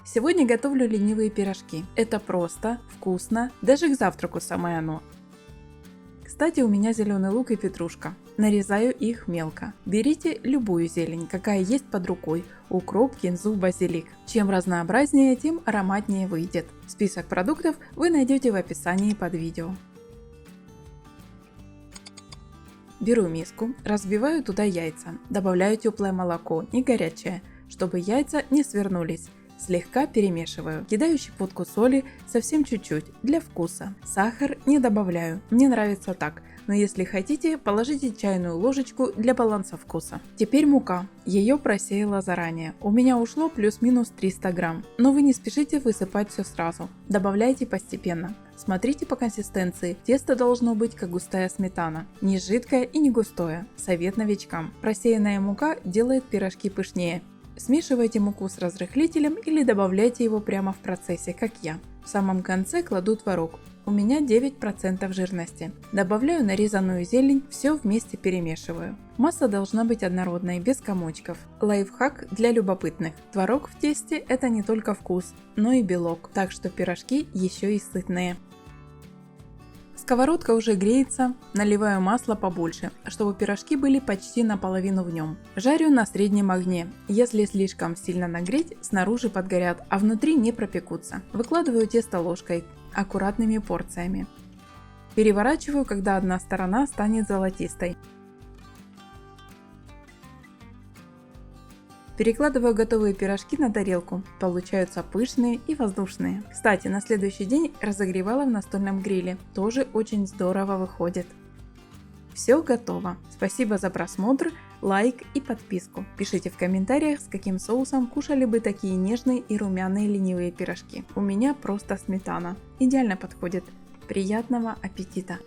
Сегодня готовлю ленивые пирожки. Это просто, вкусно, даже к завтраку самое оно. Кстати, у меня зеленый лук и петрушка. Нарезаю их мелко. Берите любую зелень, какая есть под рукой. Укроп, кинзу, базилик. Чем разнообразнее, тем ароматнее выйдет. Список продуктов вы найдете в описании под видео. Беру миску, разбиваю туда яйца. Добавляю теплое молоко, не горячее, чтобы яйца не свернулись. Слегка перемешиваю. Кидаю щепотку соли, совсем чуть-чуть, для вкуса. Сахар не добавляю, мне нравится так. Но если хотите, положите чайную ложечку для баланса вкуса. Теперь мука. Ее просеяла заранее. У меня ушло плюс-минус 300 грамм. Но вы не спешите высыпать все сразу. Добавляйте постепенно. Смотрите по консистенции. Тесто должно быть как густая сметана. Не жидкое и не густое. Совет новичкам. Просеянная мука делает пирожки пышнее. Смешивайте муку с разрыхлителем или добавляйте его прямо в процессе, как я. В самом конце кладу творог. У меня 9% жирности. Добавляю нарезанную зелень, все вместе перемешиваю. Масса должна быть однородной, без комочков. Лайфхак для любопытных. Творог в тесте – это не только вкус, но и белок, так что пирожки еще и сытные. Сковородка уже греется, наливаю масло побольше, чтобы пирожки были почти наполовину в нем. Жарю на среднем огне. Если слишком сильно нагреть, снаружи подгорят, а внутри не пропекутся. Выкладываю тесто ложкой, аккуратными порциями. Переворачиваю, когда одна сторона станет золотистой. Перекладываю готовые пирожки на тарелку. Получаются пышные и воздушные. Кстати, на следующий день разогревала в настольном гриле. Тоже очень здорово выходит. Все готово. Спасибо за просмотр, лайк и подписку. Пишите в комментариях, с каким соусом кушали бы такие нежные и румяные ленивые пирожки. У меня просто сметана. Идеально подходит. Приятного аппетита!